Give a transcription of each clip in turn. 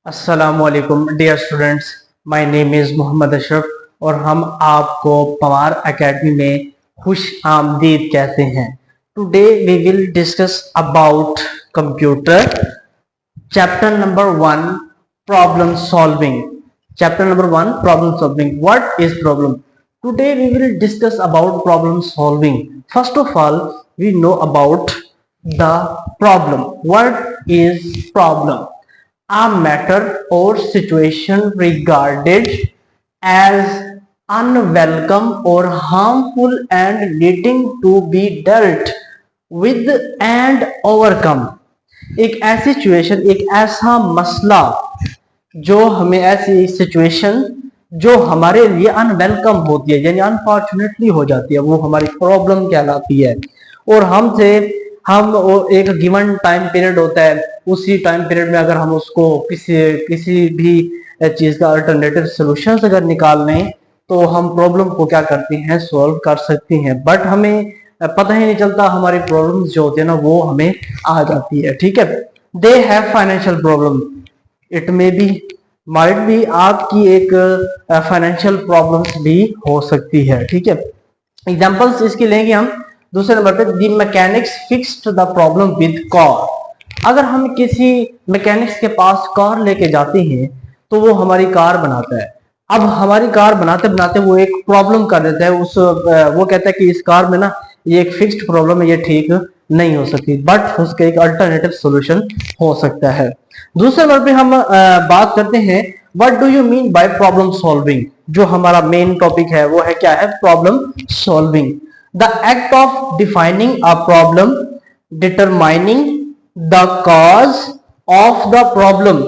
अस्सलामुअलैकुम dear students, my name is Mohammad Ashraf और हम आपको पवार एकेडमी में खुश आमदीद कहते हैं। Today we will discuss about computer chapter number 1 problem solving. Chapter number 1 problem solving. What is problem? Today we will discuss about problem solving. First of all we know about the problem. What is problem? A matter or situation regarded as unwelcome or harmful and needing to be dealt with and overcome। एक ऐसी situation, एक ऐसा मसला जो हमें, ऐसी situation जो हमारे लिए अनवेलकम होती है, यानी अनफॉर्चुनेटली हो जाती है, वो हमारी प्रॉब्लम कहलाती है। और हम एक गिवन टाइम पीरियड होता है, उसी टाइम पीरियड में अगर हम उसको किसी भी चीज का अल्टरनेटिव सॉल्यूशन अगर निकाल लें तो हम प्रॉब्लम को क्या करते हैं, सॉल्व कर सकते हैं। बट हमें पता ही नहीं चलता, हमारी प्रॉब्लम्स जो होती है ना वो हमें आ जाती है। ठीक है, they have financial problem. It may be, might भी आपकी एक फाइनेंशियल प्रॉब्लम्स भी हो सकती है। ठीक है, एग्जांपल्स इसके लेंगे हम। दूसरे नंबर पे the mechanics fixed the problem with car. अगर हम किसी मैकेनिक्स के पास कार लेके जाते हैं तो वो हमारी कार बनाता है। अब हमारी कार बनाते बनाते वो एक प्रॉब्लम कर देता है, वो कहता है कि इस कार में ना ये एक फिक्स्ड प्रॉब्लम है, ये ठीक नहीं हो सकती, बट उसका एक अल्टरनेटिव सॉल्यूशन हो सकता है। दूसरे नंबर पे हम बात करते हैं what do you mean by problem solving. जो हमारा मेन टॉपिक है वो है क्या है, problem solving. The act of defining a problem, determining the cause of the problem।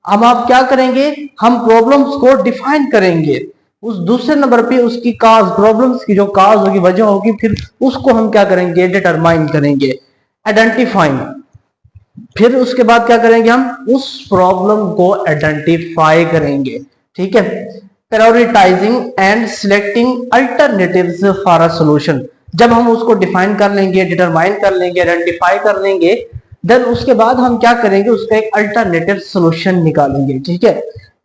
अब आप क्या करेंगे, हम प्रॉब्लम्स को डिफाइन करेंगे। उस दूसरे नंबर पे उसकी काज, प्रॉब्लम्स की जो काज होगी, वजह होगी, फिर उसको हम क्या करेंगे, डिटरमाइन करेंगे, आइडेंटिफाइंग। फिर उसके बाद क्या करेंगे, हम उस प्रॉब्लम को आइडेंटिफाई करेंगे। ठीक है, prioritising and selecting alternatives for a solution. जब हम उसको डिफाइन कर लेंगे, डिटरमाइन कर लेंगे, आइडेंटिफाई कर लेंगे, देन उसके बाद हम क्या करेंगे, उसका एक अल्टरनेटिव सॉल्यूशन निकालेंगे। ठीक है,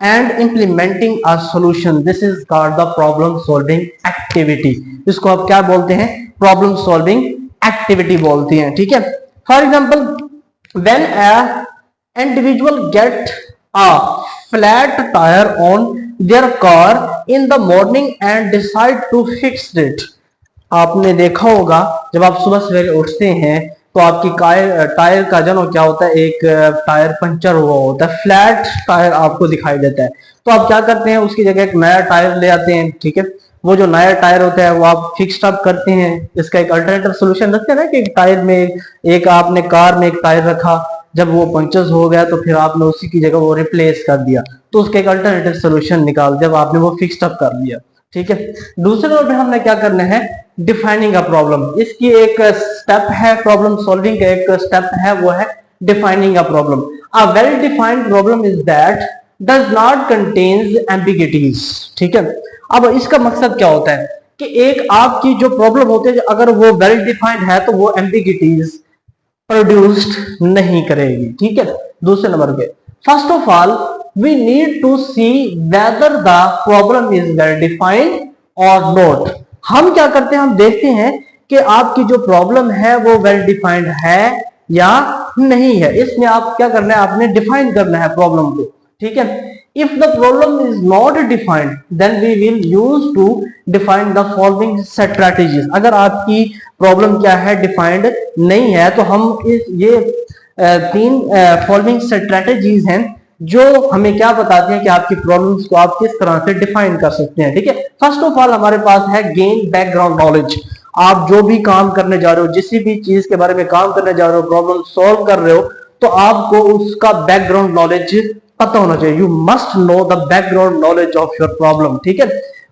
and implementing a solution, this is called the problem solving activity. इसको आप क्या बोलते हैं, प्रॉब्लम सॉल्विंग एक्टिविटी बोलते हैं। ठीक है, for example when a individual get a flat tire on their car in the morning and decide to fix it। आपने देखा होगा जब आप सुबह सवेरे उठते हैं तो आपकी टायर का जो क्या होता है, एक टायर पंचर हुआ होता है, फ्लैट टायर आपको दिखाई देता है। तो आप क्या करते हैं, उसकी जगह एक नया टायर ले आते हैं। ठीक है, वो जो नया टायर होता है वो आप फिक्स्ड अप करते हैं। इसका एक अल्टरनेटिव सोल्यूशन रखते हैं ना, कि एक टायर में, एक आपने कार में एक टायर रखा, जब वो पंचर्स हो गया तो फिर आपने उसी की जगह वो रिप्लेस कर दिया, तो उसका एक अल्टरनेटिव सोल्यूशन निकाल, जब आपने वो फिक्स्ड अप कर लिया। ठीक है, दूसरे नंबर पे हमने क्या करना है, डिफाइनिंग अ प्रॉब्लम। इसकी एक स्टेप है, प्रॉब्लम सॉल्विंग का एक स्टेप है, वो है defining a problem. A well defined problem is that does not contains ambiguities. ठीक है, अब इसका मकसद क्या होता है कि एक आपकी जो प्रॉब्लम होती है, अगर वो वेल डिफाइंड है तो वो एम्बिग्यूटीज प्रोड्यूस्ड नहीं करेगी। ठीक है, दूसरे नंबर पे first of all we need to see whether the problem is well defined और नॉट। हम क्या करते हैं, हम देखते हैं कि आपकी जो प्रॉब्लम है वो वेल डिफाइंड है या नहीं है। इसमें आप क्या करना है, आपने डिफाइन करना है प्रॉब्लम को। ठीक है, if the problem is not defined then we will use to define the following strategies। अगर आपकी प्रॉब्लम क्या है, डिफाइंड नहीं है, तो हम ये तीन फॉलोइंग स्ट्रेटेजीज हैं जो हमें क्या बताती हैं कि आपकी प्रॉब्लम्स को आप किस तरह से डिफाइन कर सकते हैं। ठीक है, फर्स्ट ऑफ ऑल हमारे पास है गेन बैकग्राउंड नॉलेज। आप जो भी काम करने जा रहे हो, जिस भी चीज के बारे में काम करने जा रहे हो, प्रॉब्लम सॉल्व कर रहे हो, तो आपको उसका बैकग्राउंड नॉलेज पता होना चाहिए। You must know the background knowledge of your problem. ठीक है,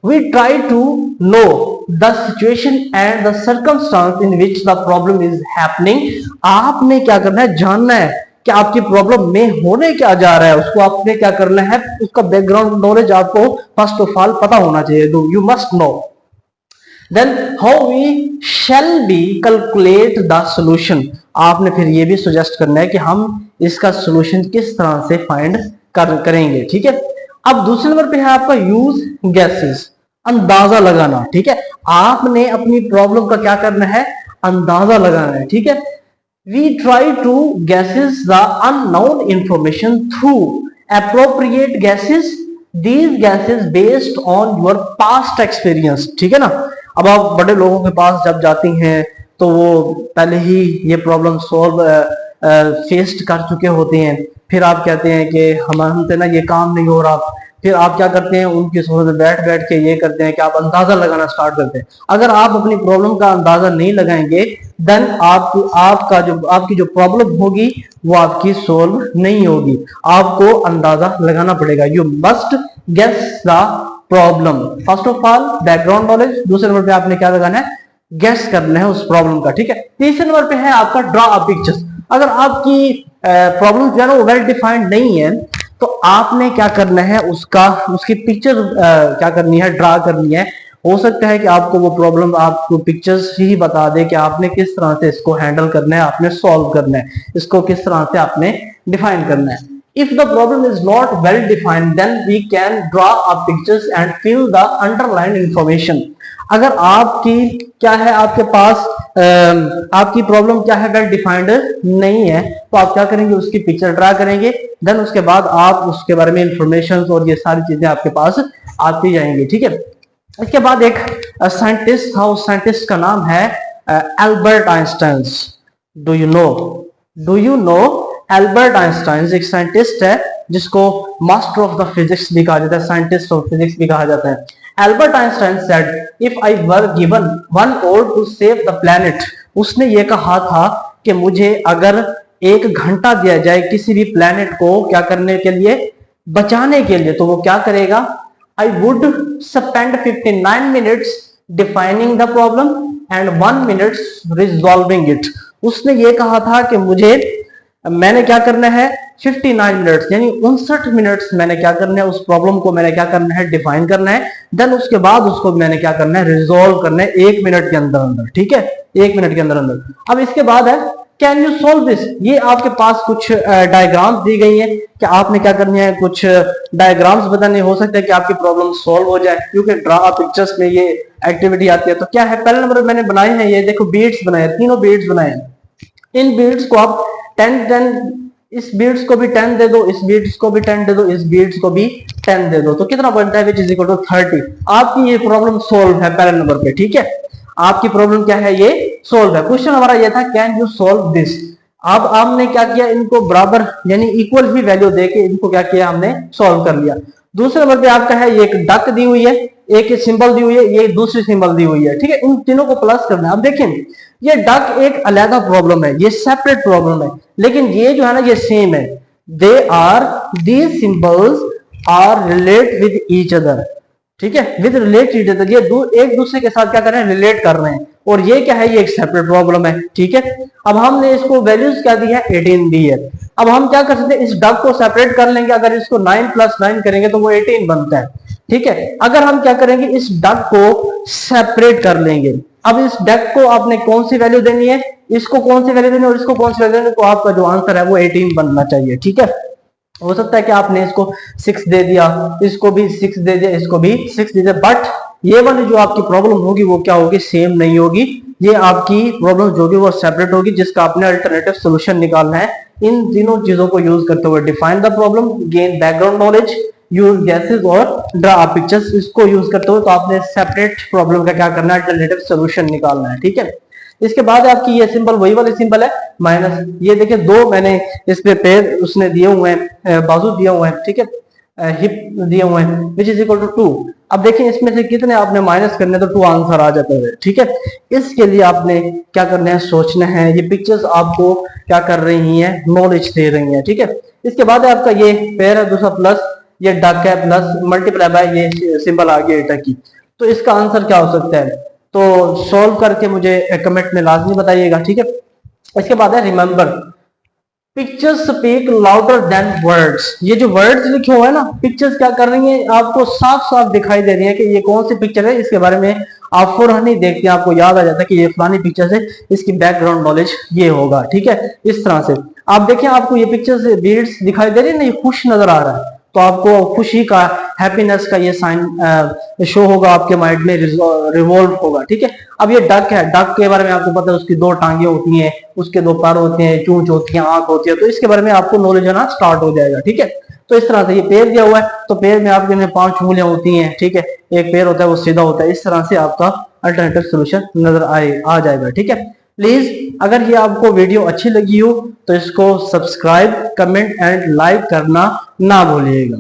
we try to know the situation and the circumstance in which the problem is happening. आपने क्या करना है, जानना है कि आपकी प्रॉब्लम में होने क्या जा रहा है, उसको आपने क्या करना है, उसका बैकग्राउंड नॉलेज आपको फर्स्ट ऑफ ऑल पता होना चाहिए। You must know. Then how we shall be calculate the solution. आपने फिर ये भी सजेस्ट करना है कि हम इसका सॉल्यूशन किस तरह से फाइंड करेंगे, ठीक है। अब दूसरे नंबर पे है आपका यूज गेसेस, अंदाजा लगाना, ठीक है। आपने अपनी प्रॉब्लम का क्या करना है, अंदाजा लगाना है, ठीक है। We try to guesses the unknown information through appropriate guesses. These guesses based on your past experience, ठीक है ना। अब आप बड़े लोगों के पास जब जाती हैं तो वो पहले ही ये प्रॉब्लम सॉल्व फेस्ड कर चुके होते हैं, फिर आप कहते हैं कि हमसे ना ये काम नहीं हो रहा, फिर आप क्या करते हैं, उनकी सोच में बैठ बैठ के ये करते हैं कि आप अंदाजा लगाना स्टार्ट करते हैं। अगर आप अपनी प्रॉब्लम का अंदाजा नहीं लगाएंगे देन आपकी जो प्रॉब्लम होगी वो आपकी सोल्व नहीं होगी। आपको अंदाजा लगाना पड़ेगा। You must guess the problem. First of all background knowledge, दूसरे नंबर पे आपने क्या लगाना है, गेस करना है उस प्रॉब्लम का, ठीक है। तीसरे नंबर पे है आपका ड्रॉ अ पिक्चर्स। अगर आपकी प्रॉब्लम जो है ना वो वेल डिफाइंड नहीं है तो आपने क्या करना है, उसकी पिक्चर क्या करनी है, ड्रा करनी है। हो सकता है कि आपको वो प्रॉब्लम आपको पिक्चर्स ही बता दे कि आपने किस तरह से इसको हैंडल करना है, आपने सॉल्व करना है, इसको किस तरह से आपने डिफाइन करना है। If the problem is not well defined, then we can draw up pictures and fill the underlying information. अगर आपकी क्या है, आपके पास आपकी प्रॉब्लम क्या है, वेल डिफाइंड नहीं है, तो आप क्या करेंगे, उसकी पिक्चर ड्रा करेंगे, देन उसके बाद आप उसके बारे में इंफॉर्मेशन और ये सारी चीजें आपके पास आती जाएंगी, ठीक है। इसके बाद एक साइंटिस्ट था, उस साइंटिस्ट का नाम है Albert Einstein. Do you know Albert Einstein एक साइंटिस्ट है जिसको मास्टर ऑफ द फिजिक्स भी कहा जाता है, साइंटिस्ट ऑफ फिजिक्स भी कहा जाता है। Albert Einstein said if I were given 1 hour to save the planet, उसने ये कहा था कि मुझे अगर 1 घंटा दिया जाए किसी भी प्लैनेट को क्या करने के लिए, बचाने के लिए, तो वो क्या करेगा, I would spend 59 minutes defining the problem and 1 minute resolving it. उसने ये कहा था कि मैंने क्या करना है, 59 मिनट्स यानी 59 मिनट्स मैंने क्या करना है, उस प्रॉब्लम को मैंने क्या करना है, डिफाइन करना है, देन उसके बाद उसको मैंने क्या करना है, रिजॉल्व करना है 1 मिनट के अंदर अंदर, ठीक है, 1 मिनट के अंदर अंदर। अब इसके बाद है कैन यू सोल्व दिस। ये आपके पास कुछ डायग्राम्स दी गई हैं कि आपने क्या करनी है, कुछ डायग्राम्स बताने, हो सकता है कि आपकी प्रॉब्लम सॉल्व हो जाए, क्योंकि ड्रा पिक्चर्स में ये एक्टिविटी आती है। तो क्या है, पहले नंबर मैंने बनाए हैं, ये देखो बीड्स बनाए, तीनों बीड्स बनाए हैं। इन बीड्स को आप 10 इस बीड्स को भी 10 दे दो, इस बीड्स को भी 10 दे दो, इस बीड्स को भी 10 दे दो, तो कितना बनता है, विच इज इक्वल टू 30। आपकी ये प्रॉब्लम सोल्व है पहले नंबर पे, ठीक है। आपकी प्रॉब्लम क्या है, ये सोल्व है। क्वेश्चन हमारा ये था कैन यू सोल्व दिस। अब आपने क्या किया, इनको बराबर यानी इक्वल ही वैल्यू देके इनको क्या किया, हमने सोल्व कर लिया। दूसरे नंबर पे आपका है, ये एक डक दी हुई है, एक सिंबल दी हुई है, ये दूसरी सिंबल दी हुई है, ठीक है। इन तीनों को प्लस करना है। अब देखिए ये डक एक अलग प्रॉब्लम है, ये सेपरेट प्रॉब्लम है, लेकिन ये जो है ना ये सेम है। These symbols are relate with each other, ठीक है, विद रिलेट ईच अदर, ये एक दूसरे के साथ क्या कर रहे हैं, रिलेट कर रहे हैं। और ये क्या है, ये एक सेपरेट प्रॉब्लम है, ठीक है। अब हमने इसको वैल्यूज क्या दी है, 18 दी है। अब हम क्या कर सकते हैं, इस डक को सेपरेट कर लेंगे, अगर इसको 9 + 9 करेंगे तो वो 18 बनता है, ठीक है। अगर हम क्या करेंगे, इस डक को सेपरेट कर लेंगे। अब इस डक को आपने कौन सी वैल्यू देनी है, इसको कौन सी वैल्यू देनी है और इसको कौन सी वैल्यू देनी है, तो आपका जो आंसर है वो 18 बनना चाहिए, ठीक है। हो सकता है कि आपने इसको 6 दे दिया, इसको भी 6 दे दिया, इसको भी 6 दे दिया, बट ये वाली जो आपकी प्रॉब्लम होगी वो क्या होगी, सेम नहीं होगी। ये आपकी प्रॉब्लम जो होगी वो सेपरेट होगी, जिसका आपने अल्टरनेटिव सोल्यूशन निकालना है। इन तीनों चीजों को यूज करते हुए define the problem, gain background knowledge, use gases और ड्रा पिक्चर्स, इसको यूज करते हुए तो आपने सेपरेट प्रॉब्लम का क्या करना है, अल्टरनेटिव सोल्यूशन निकालना है, ठीक है। इसके बाद आपकी ये सिंबल वही वाली सिंबल है माइनस, ये देखिए 2 मैंने इस पे पैर उसने दिए हुए हैं, बाजू दिए हुए हैं, ठीक है, हिप दिए हुए हैं, विच इज इक्वल टू 2। अब देखिए इसमें से कितने आपने माइनस करने, तो 2 आंसर आ जाता है, ठीक है। इसके लिए आपने क्या करना है, सोचना है। ये पिक्चर्स आपको क्या कर रही हैं, नॉलेज दे रही हैं, ठीक है। इसके बाद आपका ये पैर है, दूसरा प्लस, ये डक है, प्लस मल्टीप्लाई बाय ये सिंबल आ गया डक की। तो इसका आंसर क्या हो सकता है, तो सॉल्व करके मुझे कमेंट में लाजमी बताइएगा, ठीक है। इसके बाद है remember, pictures speak louder than words. ये जो वर्ड्स लिखे हुए हैं ना, पिक्चर्स क्या कर रही हैं, आपको साफ साफ दिखाई दे रही है कि ये कौन सी पिक्चर है। इसके बारे में आप फौरन ही देखते हैं, आपको याद आ जाता है कि ये फलानी पिक्चर है, इसकी बैकग्राउंड नॉलेज ये होगा, ठीक है, इस तरह से। आप देखें, आपको ये पिक्चर से बीड्स दिखाई दे रही है ना, ये खुश नजर आ रहा है, तो आपको खुशी का, हैप्पीनेस का ये साइन शो होगा, आपके माइंड में रिवॉल्व होगा। ठीक है, अब ये डक है, डक के बारे में आपको पता है, उसकी 2 टांगे होती हैं, उसके 2 पैर होते हैं, चूंच होती है, आंख होती है, तो इसके बारे में आपको नॉलेज आना स्टार्ट हो जाएगा। ठीक है, तो इस तरह से ये पैर दिया हुआ है, तो पैर में आपके 5 उंगलियां होती हैं। ठीक है, एक पैर होता है वो सीधा होता है, इस तरह से आपका अल्टरनेटिव सोल्यूशन नजर आ जाएगा। ठीक है, प्लीज अगर ये आपको वीडियो अच्छी लगी हो तो इसको सब्सक्राइब, कमेंट एंड लाइक करना ना भूलिएगा।